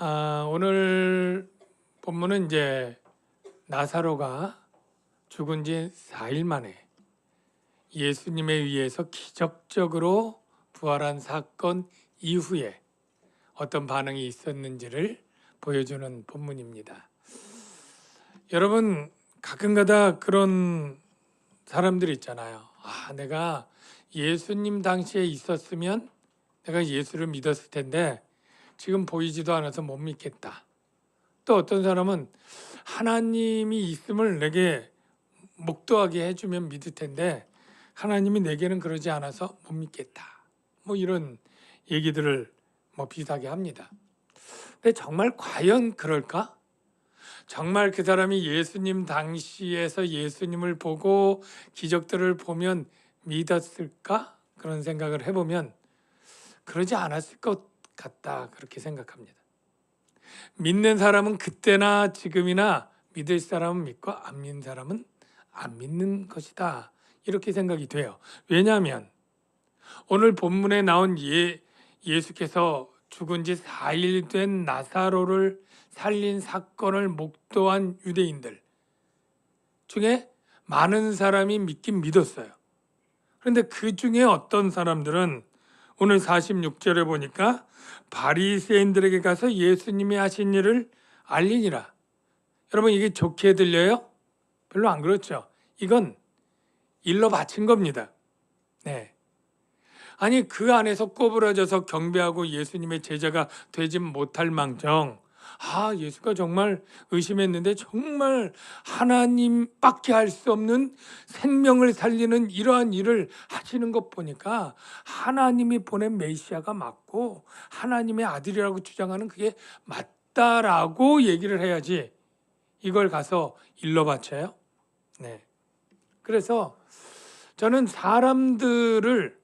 오늘 본문은 이제 나사로가 죽은 지 4일 만에 예수님에 의해서 기적적으로 부활한 사건 이후에 어떤 반응이 있었는지를 보여주는 본문입니다. 여러분, 가끔가다 그런 사람들 있잖아요. 내가 예수님 당시에 있었으면 내가 예수를 믿었을 텐데 지금 보이지도 않아서 못 믿겠다. 또 어떤 사람은 하나님이 있음을 내게 목도하게 해주면 믿을 텐데 하나님이 내게는 그러지 않아서 못 믿겠다. 이런 얘기들을 비슷하게 합니다. 근데 정말 과연 그럴까? 정말 그 사람이 예수님 당시에서 예수님을 보고 기적들을 보면 믿었을까? 그런 생각을 해보면 그러지 않았을 것 같다. 그렇게 생각합니다. 믿는 사람은 그때나 지금이나 믿을 사람은 믿고 안 믿는 사람은 안 믿는 것이다. 이렇게 생각이 돼요. 왜냐하면 오늘 본문에 나온 예수께서 죽은 지 4일 된 나사로를 살린 사건을 목도한 유대인들 중에 많은 사람이 믿긴 믿었어요. 그런데 그 중에 어떤 사람들은 오늘 46절에 보니까 바리새인들에게 가서 예수님이 하신 일을 알리니라. 여러분, 이게 좋게 들려요? 별로 안 그렇죠. 이건 일러 바친 겁니다. 네. 아니, 그 안에서 꼬부라져서 경배하고 예수님의 제자가 되지 못할 망정, 예수가 정말 의심했는데 정말 하나님밖에 할 수 없는 생명을 살리는 이러한 일을 하시는 것 보니까 하나님이 보낸 메시아가 맞고 하나님의 아들이라고 주장하는 그게 맞다라고 얘기를 해야지 이걸 가서 일러 바쳐요. 네. 그래서 저는 사람들을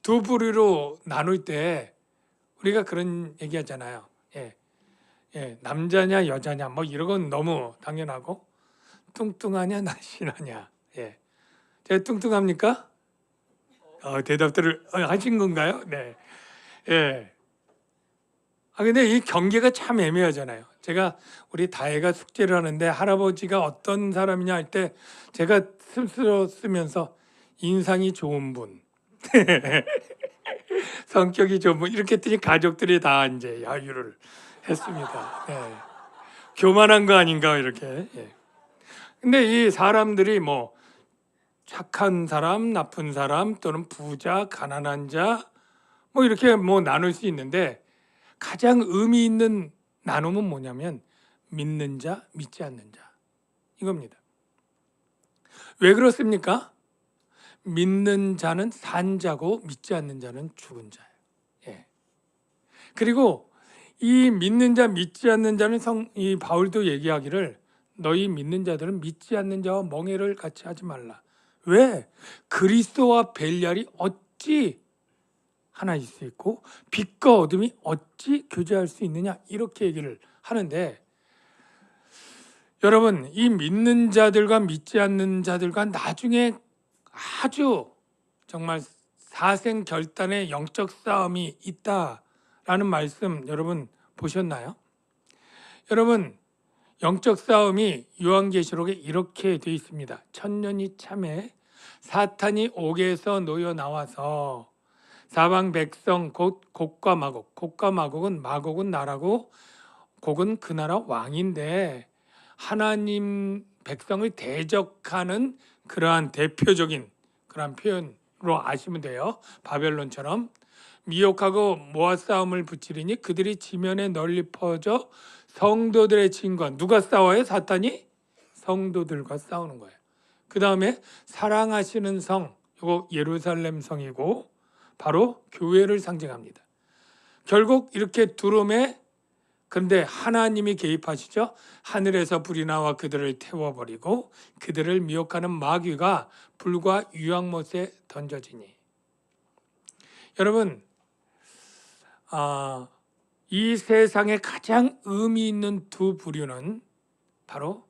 두 부류로 나눌 때 우리가 그런 얘기하잖아요. 남자냐 여자냐 이런 건 너무 당연하고 뚱뚱하냐 날씬하냐. 제가 뚱뚱합니까? 대답들을 하신 건가요? 네. 근데 이 경계가 참 애매하잖아요. 제가 우리 다혜가 숙제를 하는데 할아버지가 어떤 사람이냐 할 때 제가 스스로 쓰면서 인상이 좋은 분, 성격이 좋은 분 이렇게 했더니 가족들이 다 이제 야유를 했습니다. 교만한 거 아닌가 이렇게. 근데 이 사람들이 착한 사람, 나쁜 사람 또는 부자, 가난한 자 이렇게 나눌 수 있는데 가장 의미 있는 나눔은 뭐냐면 믿는 자, 믿지 않는 자 이겁니다. 왜 그렇습니까? 믿는 자는 산 자고 믿지 않는 자는 죽은 자예요. 그리고 이 믿는 자, 믿지 않는 자는 이 바울도 얘기하기를 너희 믿는 자들은 믿지 않는 자와 멍해를 같이 하지 말라. 왜? 그리스도와 벨리알이 어찌 하나 있을 수 있고 빛과 어둠이 어찌 교제할 수 있느냐 이렇게 얘기를 하는데 여러분, 이 믿는 자들과 믿지 않는 자들과 나중에 아주 정말 사생결단의 영적 싸움이 있다라는 말씀 여러분 보셨나요? 여러분, 영적 싸움이 요한계시록에 이렇게 되어 있습니다. 천년이 참에 사탄이 옥에서 놓여 나와서 사방 백성 곧 곡과 마곡, 곡과 마곡은 나라고 곡은 그 나라 왕인데 하나님 백성을 대적하는 그러한 대표적인 그러한 표현으로 아시면 돼요. 바벨론처럼 미혹하고 모아 싸움을 붙이리니 그들이 지면에 널리 퍼져 성도들의 진과 누가 싸워요? 사탄이 성도들과 싸우는 거예요. 그 다음에 사랑하시는 성, 이거 예루살렘 성이고 바로 교회를 상징합니다. 결국 이렇게 두름에 그런데 하나님이 개입하시죠. 하늘에서 불이 나와 그들을 태워버리고 그들을 미혹하는 마귀가 불과 유황못에 던져지니. 여러분, 이 세상에 가장 의미 있는 두 부류는 바로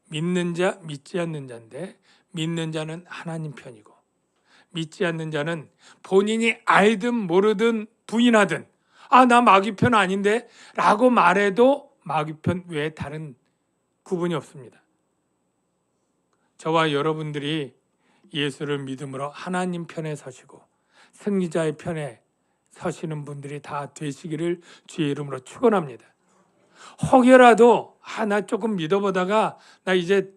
믿는 자, 믿지 않는 자인데 믿는 자는 하나님 편이고 믿지 않는 자는 본인이 알든 모르든 부인하든 아, 나 마귀편 아닌데 라고 말해도 마귀편 외에 다른 구분이 없습니다. 저와 여러분들이 예수를 믿음으로 하나님 편에 서시고 승리자의 편에 서시는 분들이 다 되시기를 주의 이름으로 축원합니다. 혹여라도 나 조금 믿어보다가 나 이제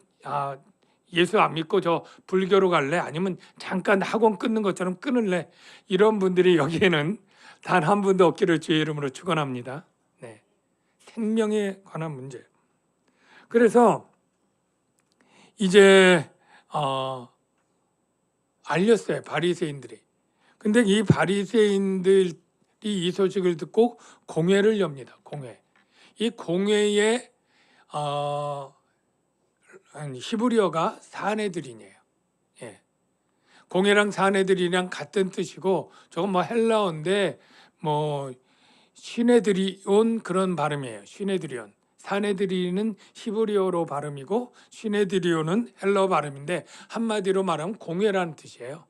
예수 안 믿고 저 불교로 갈래, 아니면 잠깐 학원 끊는 것처럼 끊을래, 이런 분들이 여기에는 단 한 분도 없기를 주의 이름으로 축원합니다. 네. 생명에 관한 문제. 그래서 이제 알렸어요, 바리새인들이. 근데 이 바리새인들이 이 소식을 듣고 공회를 엽니다. 공회. 이 공회에 히브리어가 사네드린이에요. 예. 공회랑 사네드린이랑 같은 뜻이고, 조금 뭐 헬라어인데 뭐 시네드리온 그런 발음이에요. 시네드리온. 사네드린은 히브리어로 발음이고 시네드리온은 헬라어 발음인데 한마디로 말하면 공회라는 뜻이에요.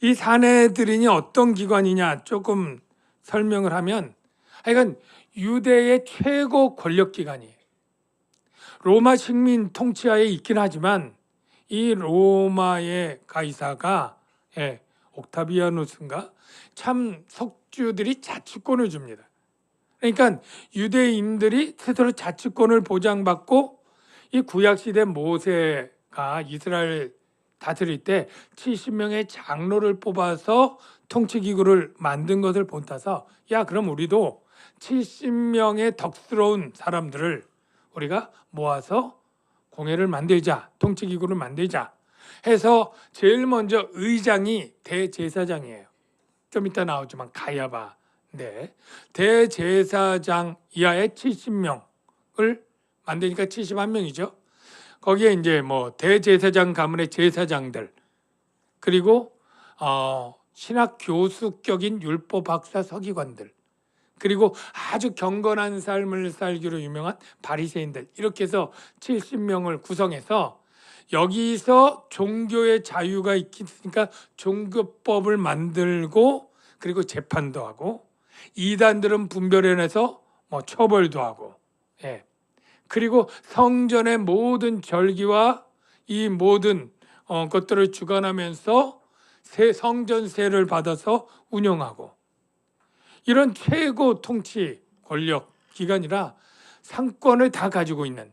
이 사네드린이 어떤 기관이냐 조금 설명을 하면, 하여간 유대의 최고 권력 기관이에요. 로마 식민 통치하에 있긴 하지만 이 로마의 가이사가 옥타비아누스인가 참 속주들이 자치권을 줍니다. 그러니까 유대인들이 스스로 자치권을 보장받고, 이 구약시대 모세가 이스라엘 다스릴 때 70명의 장로를 뽑아서 통치기구를 만든 것을 본따서, 야, 그럼 우리도 70명의 덕스러운 사람들을 우리가 모아서 공회를 만들자, 통치기구를 만들자 해서 제일 먼저 의장이 대제사장이에요. 좀 이따 나오지만 가야바. 네. 대제사장 이하의 70명을 만드니까 71명이죠. 거기에 이제 뭐 대제사장 가문의 제사장들, 그리고 신학 교수격인 율법 박사 서기관들, 그리고 아주 경건한 삶을 살기로 유명한 바리새인들, 이렇게 해서 70명을 구성해서 여기서 종교의 자유가 있으니까 종교법을 만들고, 그리고 재판도 하고, 이단들은 분별해내서 뭐 처벌도 하고, 그리고 성전의 모든 절기와 이 모든 것들을 주관하면서 성전세를 받아서 운영하고, 이런 최고 통치 권력 기관이라 상권을 다 가지고 있는,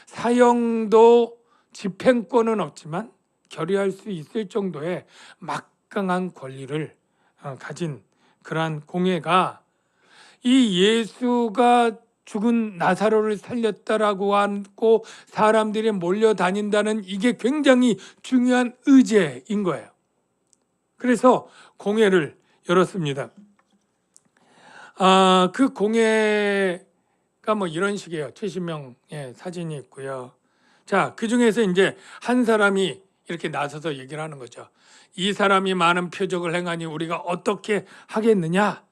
사형도 집행권은 없지만 결의할 수 있을 정도의 막강한 권리를 가진 그러한 공회가, 이 예수가 죽은 나사로를 살렸다라고 하고 사람들이 몰려다닌다는 이게 굉장히 중요한 의제인 거예요. 그래서 공회를 열었습니다. 그 공회가 뭐 이런 식이에요. 70명의 사진이 있고요. 자, 그 중에서 이제 한 사람이 이렇게 나서서 얘기를 하는 거죠. 이 사람이 많은 표적을 행하니 우리가 어떻게 하겠느냐?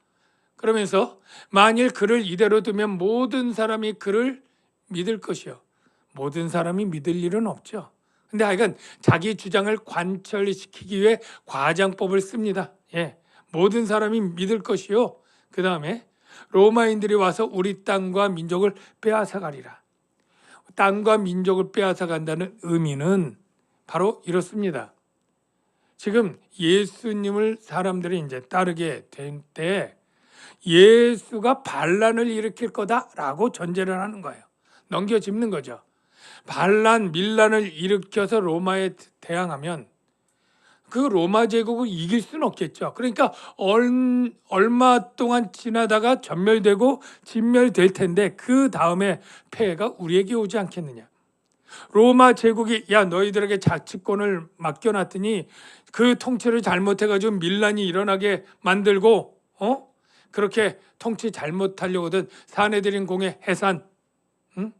그러면서 만일 그를 이대로 두면 모든 사람이 그를 믿을 것이요. 모든 사람이 믿을 일은 없죠. 근데 하여간 자기 주장을 관철시키기 위해 과장법을 씁니다. 모든 사람이 믿을 것이요. 그 다음에 로마인들이 와서 우리 땅과 민족을 빼앗아가리라. 땅과 민족을 빼앗아간다는 의미는 바로 이렇습니다. 지금 예수님을 사람들이 이제 따르게 된 때 예수가 반란을 일으킬 거다라고 전제를 하는 거예요. 넘겨짚는 거죠. 반란, 밀란을 일으켜서 로마에 대항하면 그 로마 제국을 이길 수는 없겠죠. 그러니까 얼마 동안 지나다가 전멸되고 진멸될 텐데 그 다음에 폐해가 우리에게 오지 않겠느냐. 로마 제국이 야 너희들에게 자치권을 맡겨놨더니 그 통치를 잘못해가지고 밀란이 일어나게 만들고 그렇게 통치 잘못하려거든. 사내들인 공회 해산. 응?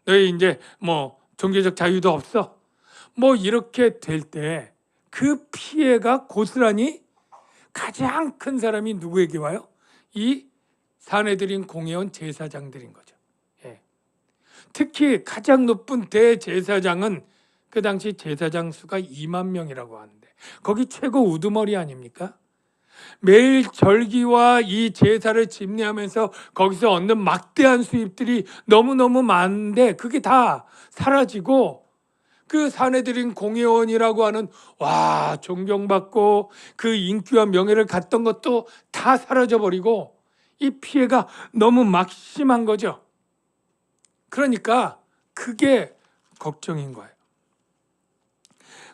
너희 이제 뭐 종교적 자유도 없어. 뭐 이렇게 될 때 그 피해가 고스란히 가장 큰 사람이 누구에게 와요? 이 사내들인 공회원 제사장들인 거죠. 특히 가장 높은 대제사장은 그 당시 제사장 수가 2만 명이라고 하는데 거기 최고 우두머리 아닙니까? 매일 절기와 이 제사를 집례하면서 거기서 얻는 막대한 수입들이 너무너무 많은데 그게 다 사라지고 그 사내들인 공회원이라고 하는 존경받고 그 인기와 명예를 갖던 것도 다 사라져버리고 이 피해가 너무 막심한 거죠. 그러니까 그게 걱정인 거예요.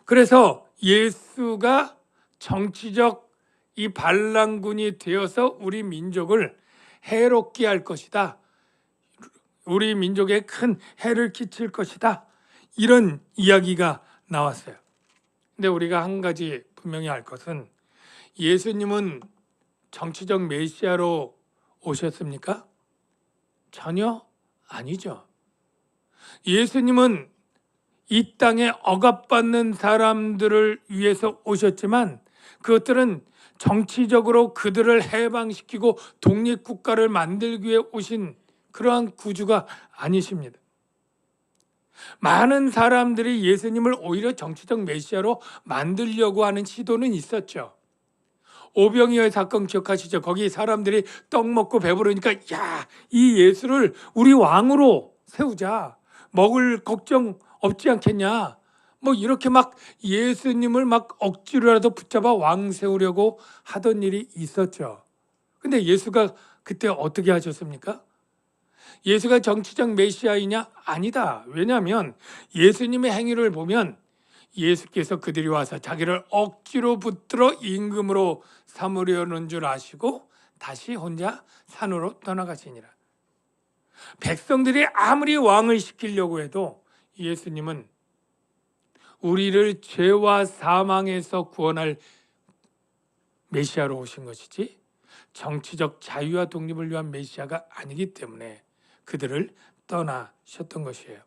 그래서 예수가 정치적 이 반란군이 되어서 우리 민족을 해롭게 할 것이다. 우리 민족에 큰 해를 끼칠 것이다. 이런 이야기가 나왔어요. 근데 우리가 한 가지 분명히 알 것은 예수님은 정치적 메시아로 오셨습니까? 전혀 아니죠. 예수님은 이 땅에 억압받는 사람들을 위해서 오셨지만 그것들은 정치적으로 그들을 해방시키고 독립국가를 만들기 위해 오신 그러한 구주가 아니십니다. 많은 사람들이 예수님을 오히려 정치적 메시아로 만들려고 하는 시도는 있었죠. 오병이어 사건 기억하시죠? 거기 사람들이 떡 먹고 배부르니까 이 예수를 우리 왕으로 세우자. 먹을 걱정 없지 않겠냐. 뭐 이렇게 막 예수님을 막 억지로라도 붙잡아 왕 세우려고 하던 일이 있었죠. 근데 예수가 그때 어떻게 하셨습니까? 예수가 정치적 메시아이냐? 아니다. 왜냐하면 예수님의 행위를 보면 예수께서 그들이 와서 자기를 억지로 붙들어 임금으로 삼으려는 줄 아시고 다시 혼자 산으로 떠나가시니라. 백성들이 아무리 왕을 시키려고 해도 예수님은 우리를 죄와 사망에서 구원할 메시아로 오신 것이지 정치적 자유와 독립을 위한 메시아가 아니기 때문에 그들을 떠나셨던 것이에요.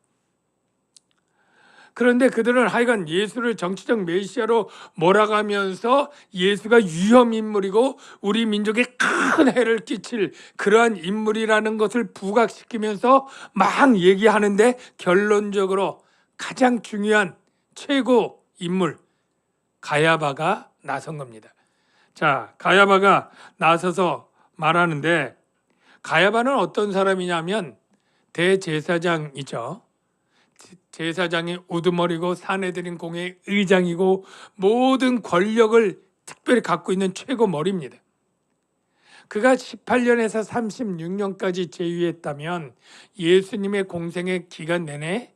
그런데 그들은 하여간 예수를 정치적 메시아로 몰아가면서 예수가 위험 인물이고 우리 민족에 큰 해를 끼칠 그러한 인물이라는 것을 부각시키면서 막 얘기하는데 결론적으로 가장 중요한 최고 인물 가야바가 나선 겁니다. 자, 가야바가 나서서 말하는데 가야바는 어떤 사람이냐면 대제사장이죠. 제사장이 우두머리고 사내들인 공회의 의장이고 모든 권력을 특별히 갖고 있는 최고 머리입니다. 그가 18년에서 36년까지 재위했다면 예수님의 공생의 기간 내내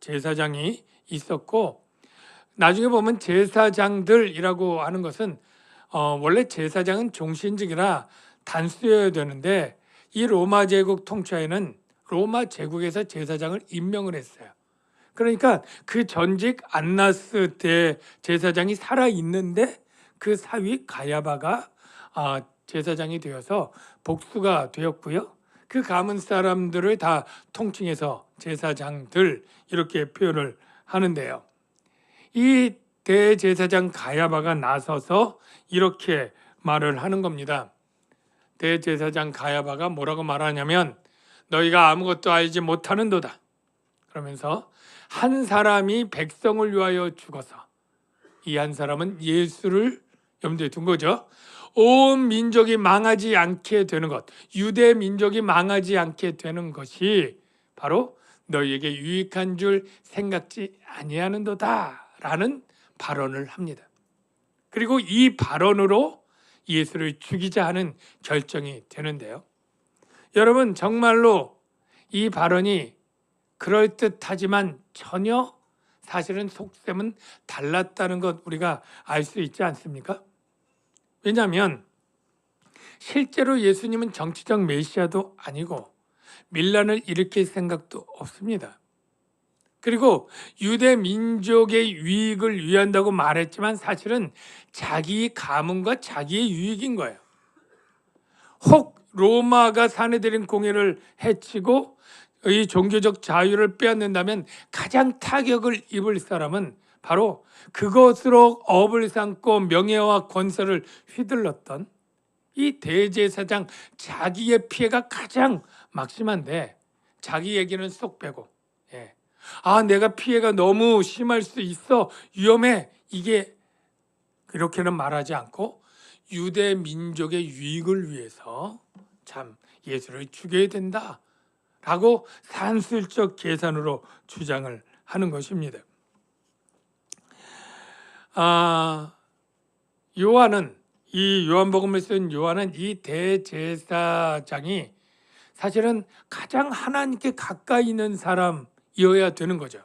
제사장이 있었고 나중에 보면 제사장들이라고 하는 것은 원래 제사장은 종신직이라 단수여야 되는데 이 로마 제국 통치하에는 로마 제국에서 제사장을 임명을 했어요. 그러니까 그 전직 안나스 대제사장이 살아있는데 그 사위 가야바가 제사장이 되어서 복수가 되었고요. 그 가문 사람들을 다 통칭해서 제사장들 이렇게 표현을 하는데요. 이 대제사장 가야바가 나서서 이렇게 말을 하는 겁니다. 대제사장 가야바가 뭐라고 말하냐면 너희가 아무것도 알지 못하는도다. 그러면서 한 사람이 백성을 위하여 죽어서 이 한 사람은 예수를 염두에 둔 거죠. 온 민족이 망하지 않게 되는 것, 유대 민족이 망하지 않게 되는 것이 바로 너희에게 유익한 줄 생각지 아니하는도다라는 발언을 합니다. 그리고 이 발언으로 예수를 죽이자 하는 결정이 되는데요. 여러분 정말로 이 발언이 그럴듯하지만 전혀 사실은 속셈은 달랐다는 것 우리가 알 수 있지 않습니까? 왜냐하면 실제로 예수님은 정치적 메시아도 아니고 밀란을 일으킬 생각도 없습니다. 그리고 유대 민족의 유익을 위한다고 말했지만 사실은 자기 가문과 자기의 유익인 거예요. 혹 로마가 사내들인 공회를 해치고 이 종교적 자유를 빼앗는다면 가장 타격을 입을 사람은 바로 그것으로 업을 삼고 명예와 권세를 휘둘렀던 이 대제사장 자기의 피해가 가장 막심한데 자기 얘기는 쏙 빼고 내가 피해가 너무 심할 수 있어 위험해 이게 그렇게는 말하지 않고 유대 민족의 유익을 위해서 참 예수를 죽여야 된다라고 산술적 계산으로 주장을 하는 것입니다. 이 요한복음을 쓴 요한은 이 대제사장이 사실은 가장 하나님께 가까이 있는 사람이어야 되는 거죠.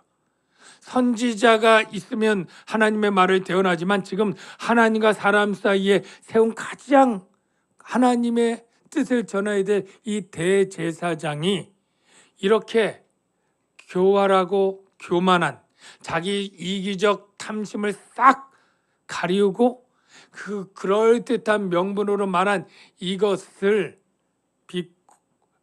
선지자가 있으면 하나님의 말을 대언하지만 지금 하나님과 사람 사이에 세운 가장 하나님의 뜻을 전해야 될 이 대제사장이 이렇게 교활하고 교만한 자기 이기적 탐심을 싹 가리우고 그럴듯한 명분으로 말한 이것을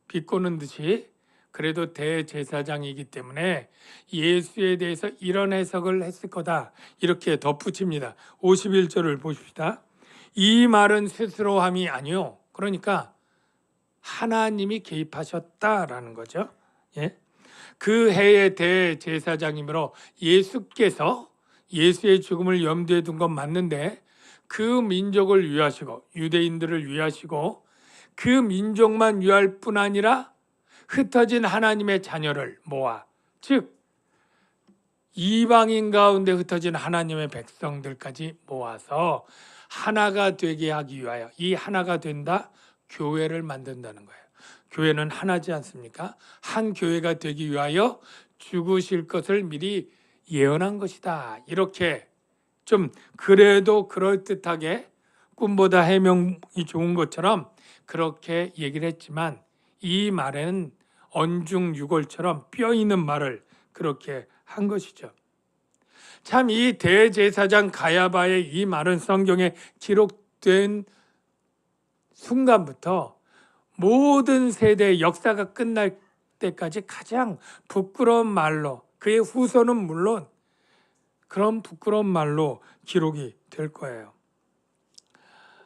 비꼬는 듯이 그래도 대제사장이기 때문에 예수에 대해서 이런 해석을 했을 거다 이렇게 덧붙입니다. 51절을 보십시다. 이 말은 스스로함이 아니요, 그러니까 하나님이 개입하셨다라는 거죠. 예? 그 해의 대제사장이므로 예수께서 예수의 죽음을 염두에 둔 건 맞는데 그 민족을 위하시고 유대인들을 위하시고 그 민족만 위할 뿐 아니라 흩어진 하나님의 자녀를 모아, 즉 이방인 가운데 흩어진 하나님의 백성들까지 모아서 하나가 되게 하기 위하여, 이 하나가 된다, 교회를 만든다는 거예요. 교회는 하나지 않습니까? 한 교회가 되기 위하여 죽으실 것을 미리 예언한 것이다. 이렇게 좀 그래도 그럴듯하게 꿈보다 해명이 좋은 것처럼 그렇게 얘기를 했지만 이 말에는 언중유골처럼 뼈 있는 말을 그렇게 한 것이죠. 참 이 대제사장 가야바의 이 말은 성경에 기록된 순간부터 모든 세대의 역사가 끝날 때까지 가장 부끄러운 말로, 그의 후손은 물론 그런 부끄러운 말로 기록이 될 거예요.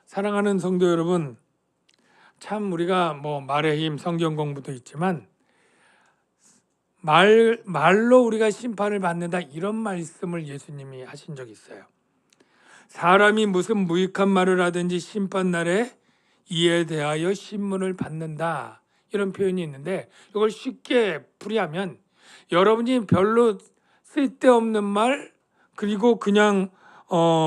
사랑하는 성도 여러분, 참 우리가 말의 힘, 성경 공부도 있지만 말로 우리가 심판을 받는다, 이런 말씀을 예수님이 하신 적이 있어요. 사람이 무슨 무익한 말을 하든지 심판날에 이에 대하여 신문을 받는다, 이런 표현이 있는데 이걸 쉽게 풀이하면 여러분이 별로 쓸데없는 말, 그리고 그냥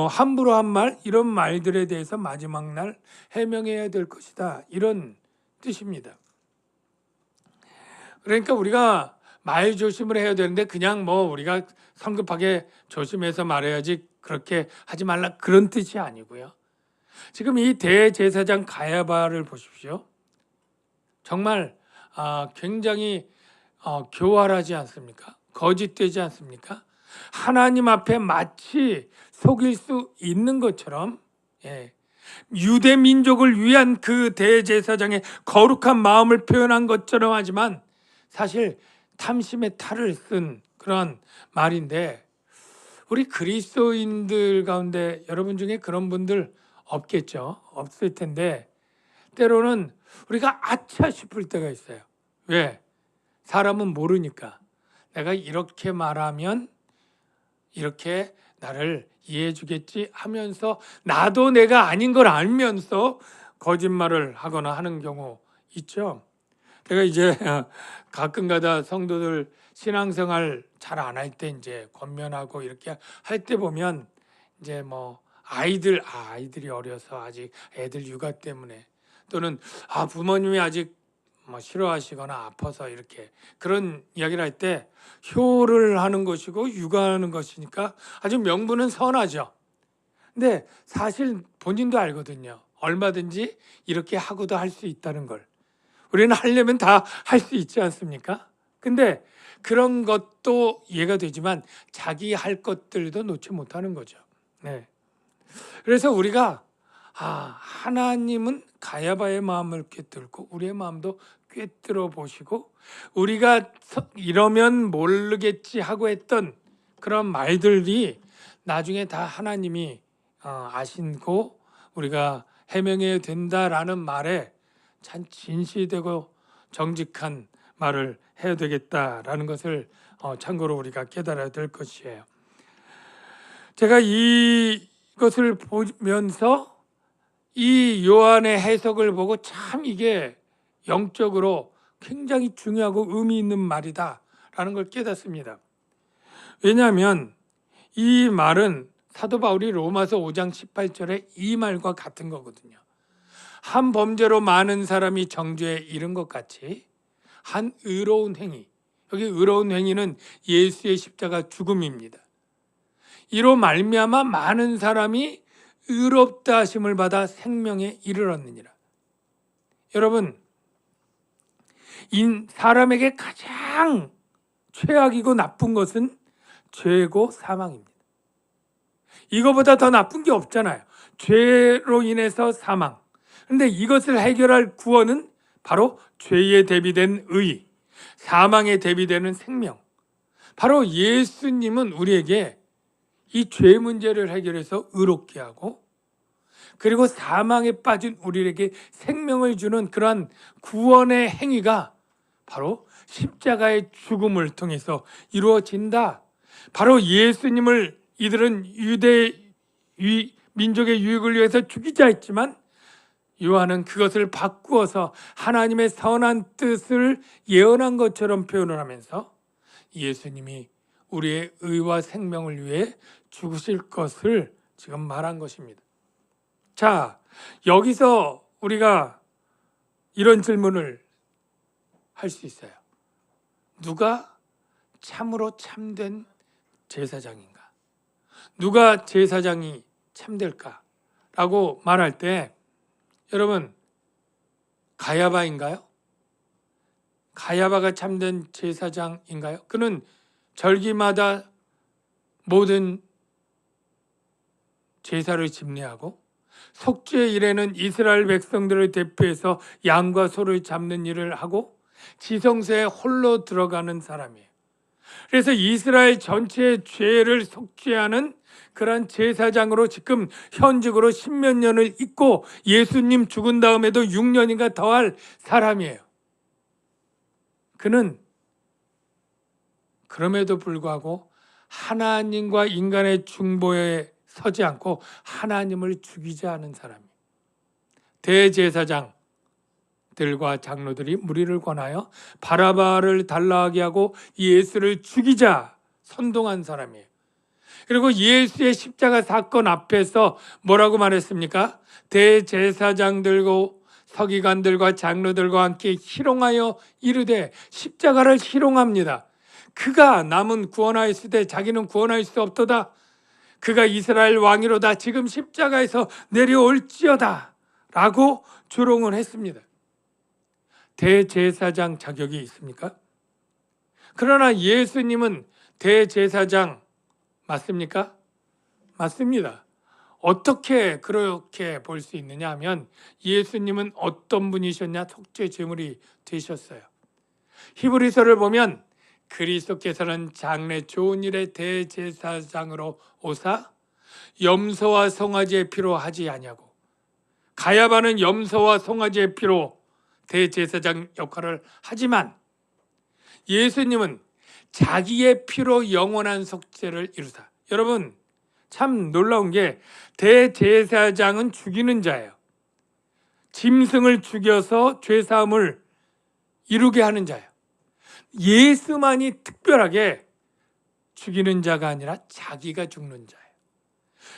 함부로 한 말, 이런 말들에 대해서 마지막 날 해명해야 될 것이다, 이런 뜻입니다. 그러니까 우리가 말 조심을 해야 되는데 그냥 우리가 성급하게 조심해서 말해야지 그렇게 하지 말라, 그런 뜻이 아니고요. 지금 이 대제사장 가야바를 보십시오. 정말 굉장히 교활하지 않습니까? 거짓되지 않습니까? 하나님 앞에 마치 속일 수 있는 것처럼, 유대 민족을 위한 그 대제사장의 거룩한 마음을 표현한 것처럼 하지만 사실 탐심의 탈을 쓴 그런 말인데, 우리 그리스도인들 가운데 여러분 중에 그런 분들 없겠죠? 없을 텐데 때로는 우리가 아차 싶을 때가 있어요. 왜? 사람은 모르니까. 내가 이렇게 말하면 이렇게 나를 이해해 주겠지 하면서 나도 내가 아닌 걸 알면서 거짓말을 하거나 하는 경우 있죠. 제가 이제 가끔가다 성도들 신앙생활 잘 안 할 때 이제 권면하고 이렇게 할 때 보면 이제 아이들이 어려서 아직 애들 육아 때문에, 또는 부모님이 아직 싫어하시거나 아파서 이렇게 그런 이야기를 할 때 효를 하는 것이고 육아하는 것이니까 아주 명분은 선하죠. 근데 사실 본인도 알거든요. 얼마든지 이렇게 하고도 할 수 있다는 걸. 우리는 하려면 다 할 수 있지 않습니까? 근데 그런 것도 이해가 되지만 자기 할 것들도 놓지 못하는 거죠. 네. 그래서 우리가 하나님은 가야바의 마음을 꿰뚫고 우리의 마음도 꿰뚫어 보시고, 우리가 이러면 모르겠지 하고 했던 그런 말들이 나중에 다 하나님이 아시고 우리가 해명해야 된다라는 말에 참 진실되고 정직한 말을 해야 되겠다라는 것을 참고로 우리가 깨달아야 될 것이에요. 제가 이것을 보면서 이 요한의 해석을 보고 참 이게 영적으로 굉장히 중요하고 의미 있는 말이다라는 걸 깨닫습니다. 왜냐하면 이 말은 사도 바울이 로마서 5장 18절에 이 말과 같은 거거든요. 한 범죄로 많은 사람이 정죄에 이른 것 같이 한 의로운 행위, 여기 의로운 행위는 예수의 십자가 죽음입니다. 이로 말미암아 많은 사람이 의롭다 하심을 받아 생명에 이르렀느니라. 여러분, 사람에게 가장 최악이고 나쁜 것은 죄고 사망입니다. 이거보다 더 나쁜 게 없잖아요. 죄로 인해서 사망. 그런데 이것을 해결할 구원은 바로 죄에 대비된 의, 사망에 대비되는 생명. 바로 예수님은 우리에게 이 죄 문제를 해결해서 의롭게 하고, 그리고 사망에 빠진 우리에게 생명을 주는 그러한 구원의 행위가 바로 십자가의 죽음을 통해서 이루어진다. 바로 예수님을 이들은 민족의 유익을 위해서 죽이자 했지만 요한은 그것을 바꾸어서 하나님의 선한 뜻을 예언한 것처럼 표현을 하면서 예수님이 우리의 의와 생명을 위해 죽으실 것을 지금 말한 것입니다. 자, 여기서 우리가 이런 질문을 할 수 있어요. 누가 참으로 참된 제사장인가? 누가 제사장이 참될까? 라고 말할 때 여러분, 가야바인가요? 가야바가 참된 제사장인가요? 그는 절기마다 모든 제사를 집례하고 속죄 일에는 이스라엘 백성들을 대표해서 양과 소를 잡는 일을 하고 지성소에 홀로 들어가는 사람이에요. 그래서 이스라엘 전체의 죄를 속죄하는 그러한 제사장으로 지금 현직으로 10몇 년을 있고 예수님 죽은 다음에도 6년인가 더할 사람이에요. 그는 그럼에도 불구하고 하나님과 인간의 중보에 서지 않고 하나님을 죽이자 하는 사람이에요. 대제사장들과 장로들이 무리를 권하여 바라바를 달라하게 하고 예수를 죽이자 선동한 사람이에요. 그리고 예수의 십자가 사건 앞에서 뭐라고 말했습니까? 대제사장들과 서기관들과 장로들과 함께 희롱하여 이르되, 십자가를 희롱합니다. 그가 남은 구원하였을 때 자기는 구원할 수 없도다. 그가 이스라엘 왕이로다. 지금 십자가에서 내려올지어다 라고 조롱을 했습니다. 대제사장 자격이 있습니까? 그러나 예수님은 대제사장 맞습니까? 맞습니다. 어떻게 그렇게 볼 수 있느냐 하면 예수님은 어떤 분이셨냐? 속죄 제물이 되셨어요. 히브리서를 보면 그리스도께서는 장래 좋은 일의 대제사장으로 오사 염소와 송아지의 피로 하지 아니하고, 가야바는 염소와 송아지의 피로 대제사장 역할을 하지만 예수님은 자기의 피로 영원한 속죄를 이루사. 여러분, 참 놀라운 게 대제사장은 죽이는 자예요. 짐승을 죽여서 죄사함을 이루게 하는 자예요. 예수만이 특별하게 죽이는 자가 아니라 자기가 죽는 자예요.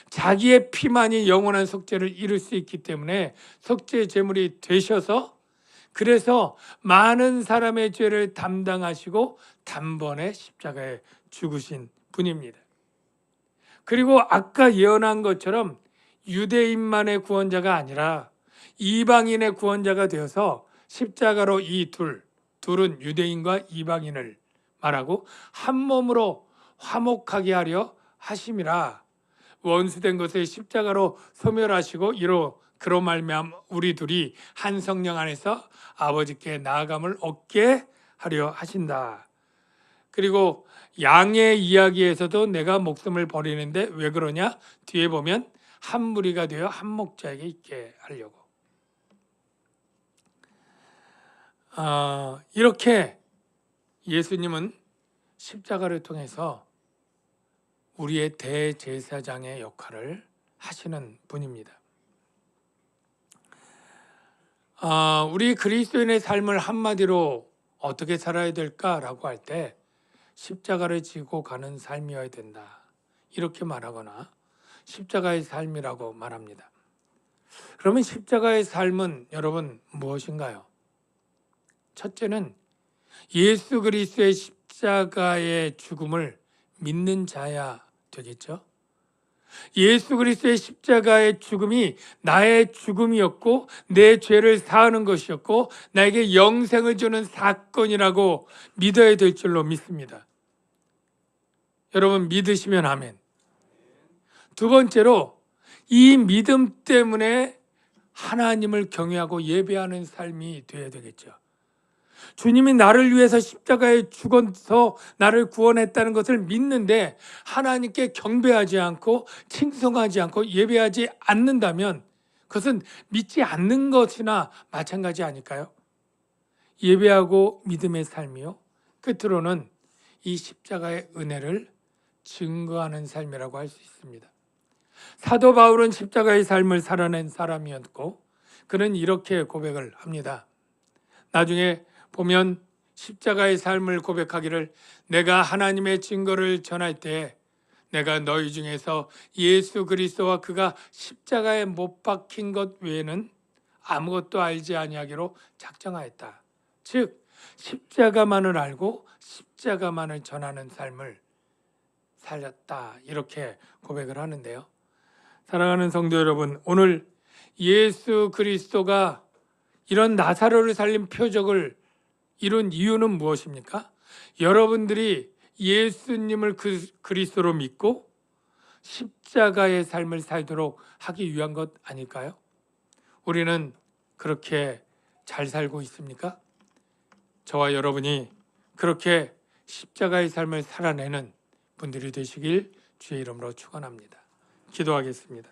자기의 피만이 영원한 속죄를 이룰 수 있기 때문에 속죄 제물이 되셔서, 그래서 많은 사람의 죄를 담당하시고 단번에 십자가에 죽으신 분입니다. 그리고 아까 예언한 것처럼 유대인만의 구원자가 아니라 이방인의 구원자가 되어서 십자가로 이 둘은 유대인과 이방인을 말하고 한 몸으로 화목하게 하려 하심이라. 원수된 것을 십자가로 소멸하시고 그로 말미암아 우리 둘이 한 성령 안에서 아버지께 나아감을 얻게 하려 하신다. 그리고 양의 이야기에서도 내가 목숨을 버리는데 왜 그러냐? 뒤에 보면 한 무리가 되어 한 목자에게 있게 하려고. 이렇게 예수님은 십자가를 통해서 우리의 대제사장의 역할을 하시는 분입니다. 우리 그리스도인의 삶을 한마디로 어떻게 살아야 될까라고 할 때 십자가를 지고 가는 삶이어야 된다. 이렇게 말하거나 십자가의 삶이라고 말합니다. 그러면 십자가의 삶은 여러분 무엇인가요? 첫째는 예수 그리스도의 십자가의 죽음을 믿는 자야 되겠죠. 예수 그리스도의 십자가의 죽음이 나의 죽음이었고 내 죄를 사하는 것이었고 나에게 영생을 주는 사건이라고 믿어야 될 줄로 믿습니다. 여러분 믿으시면 아멘. 두 번째로 이 믿음 때문에 하나님을 경외하고 예배하는 삶이 되어야 되겠죠. 주님이 나를 위해서 십자가에 죽어서 나를 구원했다는 것을 믿는데 하나님께 경배하지 않고 칭송하지 않고 예배하지 않는다면 그것은 믿지 않는 것이나 마찬가지 아닐까요? 예배하고 믿음의 삶이요. 끝으로는 이 십자가의 은혜를 증거하는 삶이라고 할 수 있습니다. 사도 바울은 십자가의 삶을 살아낸 사람이었고 그는 이렇게 고백을 합니다. 나중에 보면 십자가의 삶을 고백하기를 내가 하나님의 증거를 전할 때 내가 너희 중에서 예수 그리스도와 그가 십자가에 못 박힌 것 외에는 아무것도 알지 아니하기로 작정하였다. 즉 십자가만을 알고 십자가만을 전하는 삶을 살렸다. 이렇게 고백을 하는데요. 사랑하는 성도 여러분, 오늘 예수 그리스도가 이런 나사로를 살린 표적을 이룬 이유는 무엇입니까? 여러분들이 예수님을 그리스도로 믿고 십자가의 삶을 살도록 하기 위한 것 아닐까요? 우리는 그렇게 잘 살고 있습니까? 저와 여러분이 그렇게 십자가의 삶을 살아내는 분들이 되시길 주의 이름으로 축원합니다. 기도하겠습니다.